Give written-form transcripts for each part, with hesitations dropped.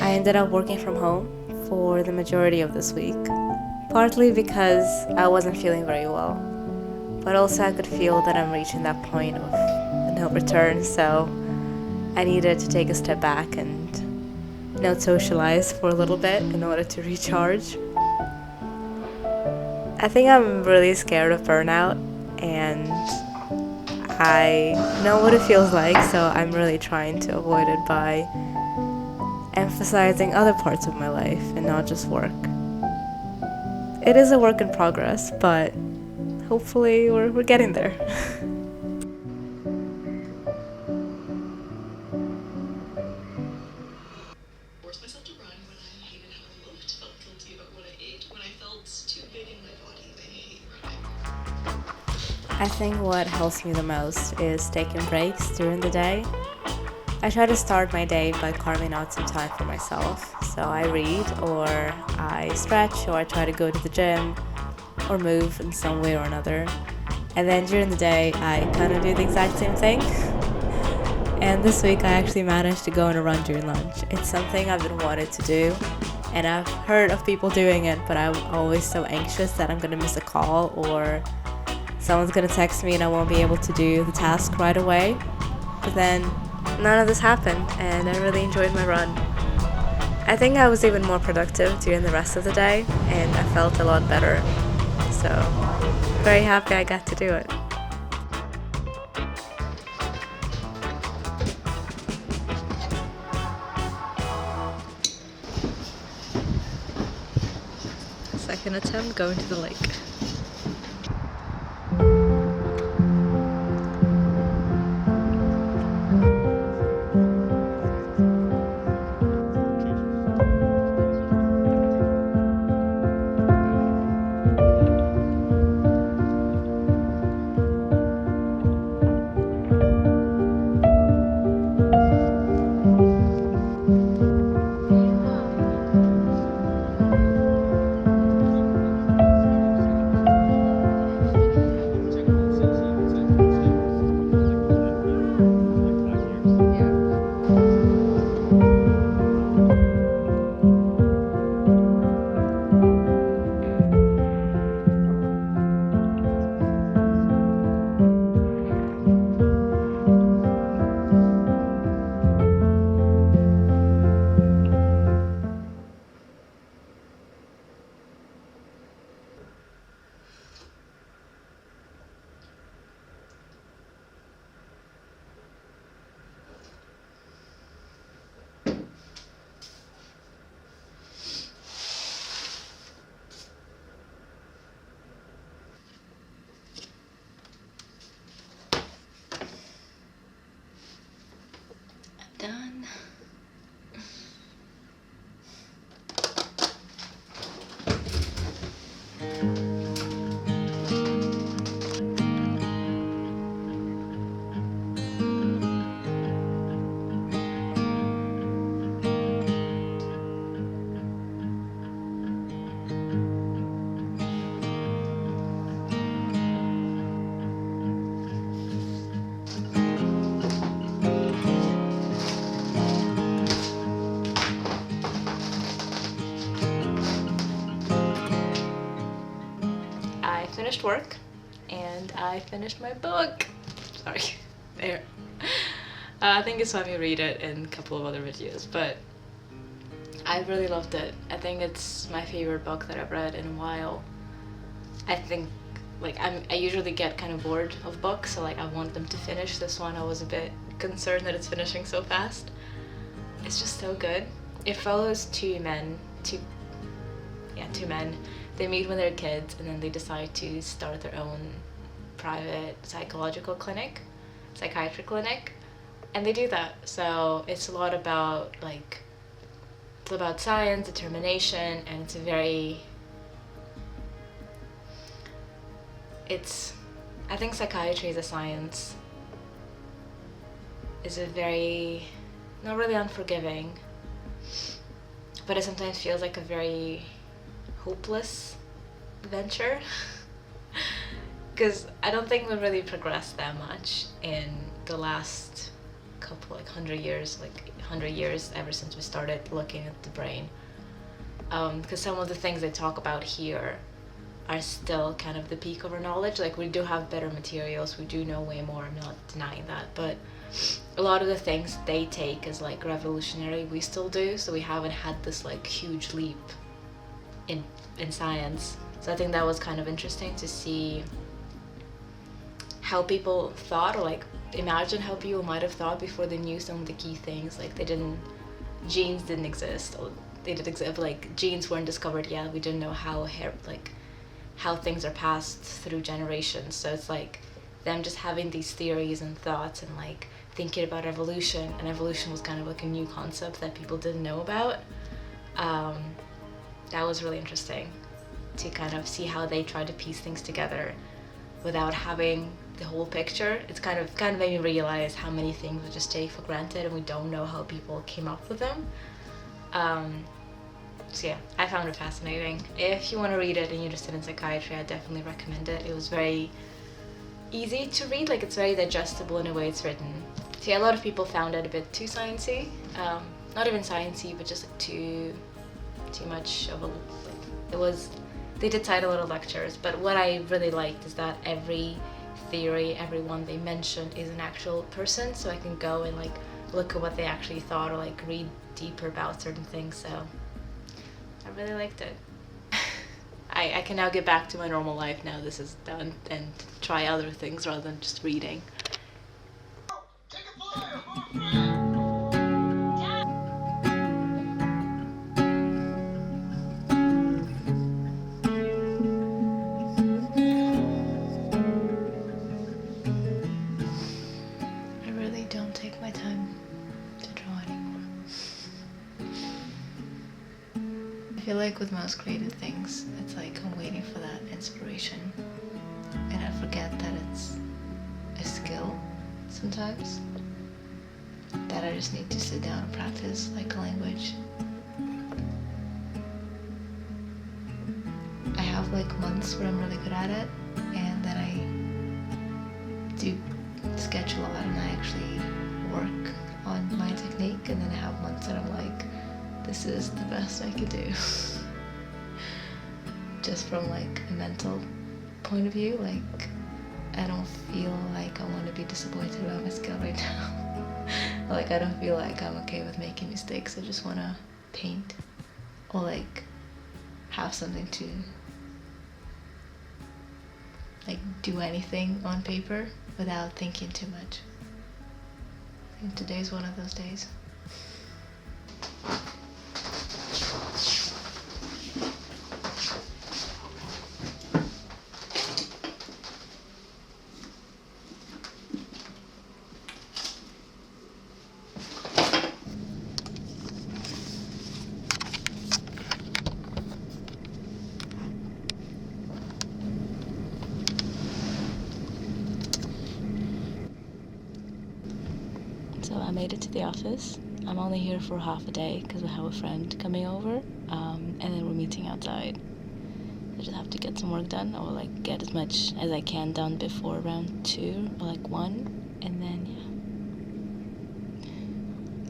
I ended up working from home for the majority of this week, partly because I wasn't feeling very well, but also I could feel that I'm reaching that point of no return, so I needed to take a step back and not socialize for a little bit in order to recharge. I think I'm really scared of burnout, and I know what it feels like, so I'm really trying to avoid it by emphasizing other parts of my life and not just work. It is a work in progress, but hopefully we're getting there. Forced myself to run when I hated how I looked, felt guilty about what I ate, when I felt too big in my body. I hate running. I think what helps me the most is taking breaks during the day. I try to start my day by carving out some time for myself. So I read, or I stretch, or I try to go to the gym, or move in some way or another. And then during the day, I kind of do the exact same thing. And this week, I actually managed to go on a run during lunch. It's something I've been wanting to do, and I've heard of people doing it, but I'm always so anxious that I'm gonna miss a call or someone's gonna text me and I won't be able to do the task right away. But then none of this happened, and I really enjoyed my run. I think I was even more productive during the rest of the day, and I felt a lot better. So, very happy I got to do it. Second attempt going to the lake. Done. I finished work and I finished my book. Sorry, there. I think it's let me read it in a couple of other videos, but I really loved it. I think it's my favorite book that I've read in a while. I think I usually get kind of bored of books, so I want them to finish. This one I was a bit concerned that it's finishing so fast. It's just so good. It follows two men. They meet when they're kids, and then they decide to start their own private psychiatry clinic, and they do that. So it's a lot about it's about science, determination, and I think psychiatry as a science is a very, not really unforgiving, but it sometimes feels like a very hopeless venture. Because I don't think we've really progressed that much in the last couple, like 100 years ever since we started looking at the brain. Because some of the things they talk about here are still kind of the peak of our knowledge. Like, we do have better materials, we do know way more, I'm not denying that, but a lot of the things they take as like revolutionary we still do, so we haven't had this like huge leap in science. So I think that was kind of interesting to see how people thought, or like imagine how people might have thought before they knew some of the key things. Like, genes didn't exist, or they did exist, like genes weren't discovered yet. We didn't know how things are passed through generations. So it's like them just having these theories and thoughts and like thinking about evolution, and evolution was kind of like a new concept that people didn't know about. That was really interesting to kind of see how they tried to piece things together without having the whole picture. It's kind of made me realize how many things we just take for granted and we don't know how people came up with them. So yeah, I found it fascinating. If you want to read it and you're interested in psychiatry, I definitely recommend it. It was very easy to read, like it's very digestible in the way it's written. So yeah, a lot of people found it a bit too sciencey. Not even sciencey, but just like too much of a, like, they did cite a lot of lectures, but what I really liked is that every theory, everyone they mentioned is an actual person, so I can go and like look at what they actually thought, or like read deeper about certain things. So I really liked it. I can now get back to my normal life now this is done, and try other things rather than just reading. I really don't take my time to draw anymore. I feel like with most creative things, it's like I'm waiting for that inspiration, and I forget that it's a skill sometimes, that I just need to sit down and practice like a language. I have like months where I'm really good at it, and then I do sketch a lot and I actually work on my technique, and then I have months that I'm like, this is the best I could do. Just from like a mental point of view, like I don't feel like I want to be disappointed about my skill right now. Like I don't feel like I'm okay with making mistakes. I just want to paint, or like have something to like do anything on paper without thinking too much. I think today's one of those days. So I made it to the office. I'm only here for half a day because we have a friend coming over, and then we're meeting outside. I just have to get some work done, or like get as much as I can done before around 2 or like 1, and then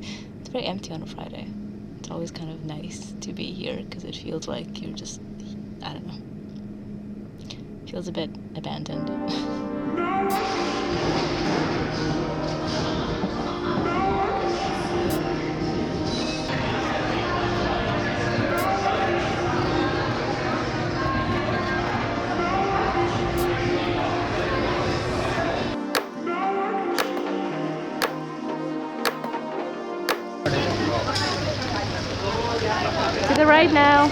yeah. It's very empty on a Friday. It's always kind of nice to be here because it feels like you're just, I don't know, feels a bit abandoned. To the right now.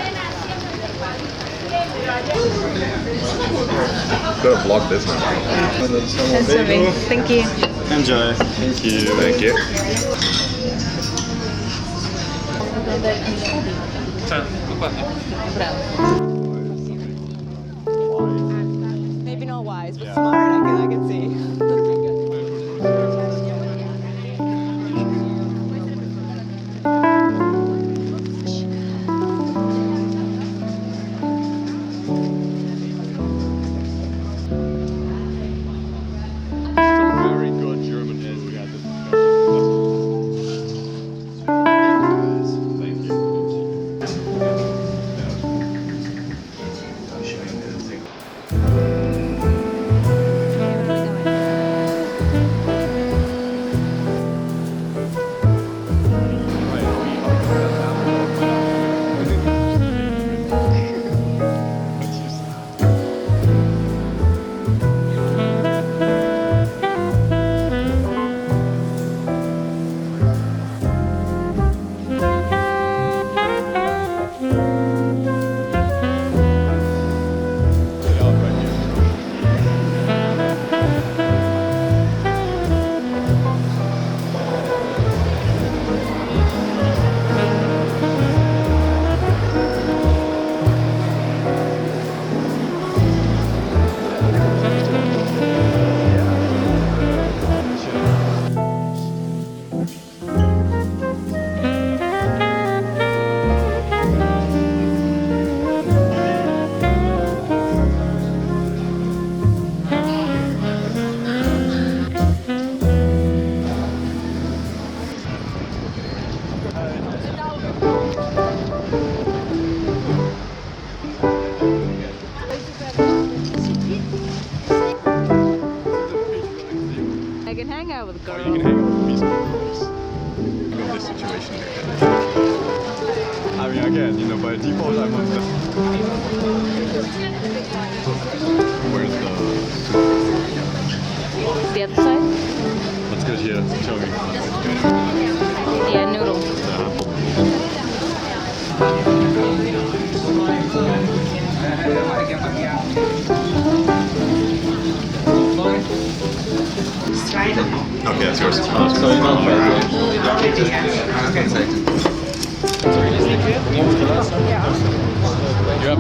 Gotta vlog this one. That's for me. Thank you. Enjoy. Thank you. Thank you. Maybe not wise, but smart. I can see. Very good German. We had this discussion. I can hang out with You girls. can hang out with these girls. Think of this situation. I mean, again, you know, by default, I'm on the. Where's the soup? The other side? Let's go here. Show me. Yeah, noodle. Okay, that's yours. You have